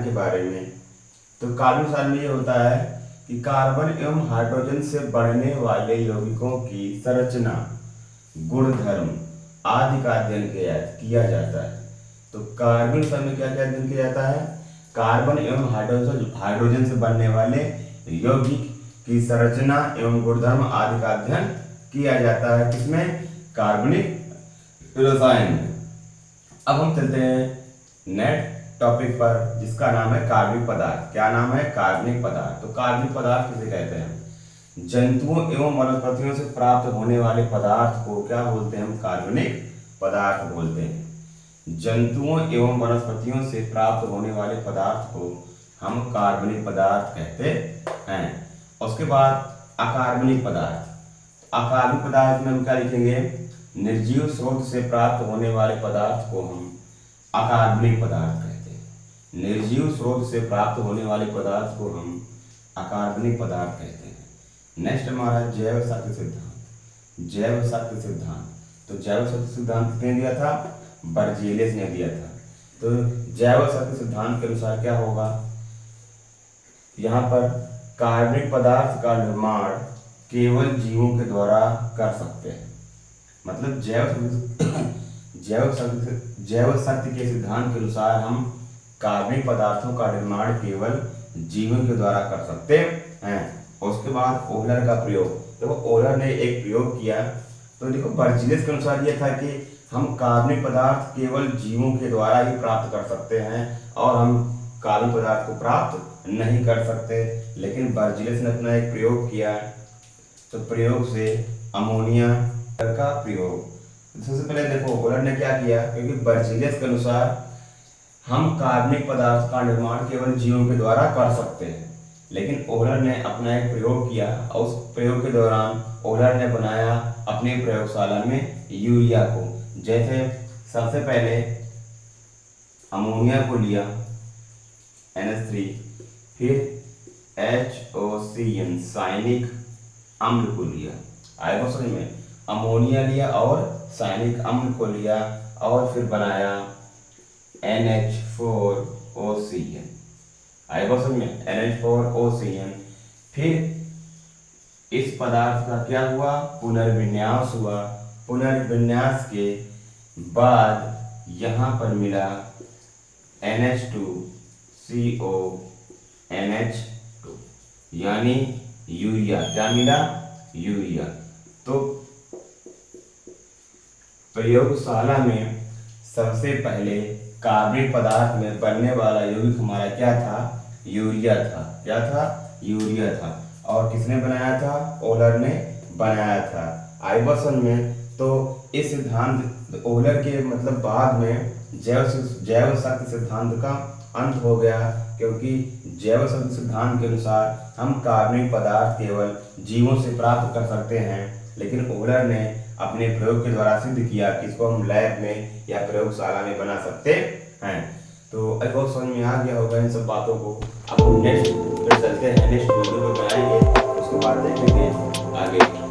के बारे में। तो कार्बनिक रसायन में ये होता है कि कार्बन एवं हाइड्रोजन से बढ़ने वाले यौगिकों की संरचना, गुणधर्म आदि का अध्ययन किया जाता है। तो कार्बनिक रसायन में क्या क्या अध्ययन किया जाता है? कार्बन एवं हाइड्रोजन से बनने वाले यौगिक की संरचना एवं गुणधर्म आदि का अध्ययन किया जाता है। किसमें? कार्बनिक रसायन में। अब हम चलते हैं नेक्स्ट टॉपिक पर, जिसका नाम है कार्बनिक पदार्थ। क्या नाम है? कार्बनिक पदार्थ। तो कार्बनिक पदार्थ किसे कहते हैं? जंतुओं एवं वनस्पतियों से प्राप्त होने वाले पदार्थ को क्या बोलते हैं? हम कार्बनिक पदार्थ बोलते हैं। जंतुओं एवं वनस्पतियों से प्राप्त होने वाले पदार्थ को हम कार्बनिक पदार्थ कहते हैं। उसके बाद अकार्बनिक पदार्थ। अकार्बनिक पदार्थ में हम क्या लिखेंगे? निर्जीव स्रोत से प्राप्त होने वाले पदार्थ को हम अकार्बनिक पदार्थ कहते हैं। निर्जीव स्रोत से प्राप्त होने वाले पदार्थ को हम अकार्बनिक पदार्थ कहते हैं। नेक्स्ट हमारा जैव शक्ति सिद्धांत। जैव शक्ति सिद्धांत। तो जैव शक्ति सिद्धांत किसने दिया था? बर्जेलियस ने दिया था। तो जैव शक्ति सिद्धांत के अनुसार क्या होगा? यहाँ पर कार्बनिक पदार्थ का निर्माण केवल जीवों के द्वारा कर सकते हैं। मतलब जैव शक्ति के सिद्धांत के अनुसार हम कार्बनिक पदार्थों का निर्माण केवल जीवों के द्वारा कर सकते हैं। उसके बाद ओहलर का प्रयोग। तो ओहलर ने एक प्रयोग किया। तो देखो, बर्जेलियस के अनुसार यह था कि हम कार्बनिक पदार्थ केवल जीवों के द्वारा ही प्राप्त कर सकते हैं और हम कार्बनिक पदार्थ को प्राप्त नहीं कर सकते। लेकिन बर्जेलियस ने अपना एक प्रयोग किया। तो प्रयोग से अमोनिया का प्रयोग। सबसे पहले देखो, ओहलर ने क्या किया? क्योंकि बर्जेलियस के अनुसार हम कार्बनिक पदार्थ का निर्माण केवल जीवों के द्वारा कर सकते हैं, लेकिन ओहलर ने अपना एक प्रयोग किया और उस प्रयोग के दौरान ओहलर ने बनाया अपनी प्रयोगशाला में यूरिया को। जैसे सबसे पहले अमोनिया को लिया NH3, फिर HOCN साइनिक अम्ल को लिया। आएगा समझ में? अमोनिया लिया और साइनिक अम्ल को लिया और फिर बनाया NH4OCN। आएगा समझ में? NH4OCN। फिर इस पदार्थ का क्या हुआ? पुनर्विन्यास हुआ। पुनर्विन्यास के बाद यहाँ पर मिला NH2CO NH2 यानी यूरिया। क्या मिला? यूरिया। तो प्रयोगशाला में सबसे पहले कार्बनिक पदार्थ में बनने वाला यौगिक हमारा क्या था? यूरिया था। क्या था? यूरिया था। और किसने बनाया था? ओहलर ने बनाया था। आइवर्सन में। तो इस सिद्धांत ओहलर के मतलब बाद में जैव शक्ति सिद्धांत का अंत हो गया, क्योंकि जैव शक्ति सिद्धांत के अनुसार हम कार्बनिक पदार्थ केवल जीवों से प्राप्त कर सकते हैं। लेकिन ओहलर ने अपने प्रयोग के द्वारा सिद्ध किया कि इसको हम लैब में या प्रयोगशाला में बना सकते हैं। तो एक और समझ में आ गया होगा इन सब बातों को। अब नेक्स्ट फिर चलते हैं, नेक्स्ट वीडियो में बनाएंगे, उसके बाद देखेंगे आगे।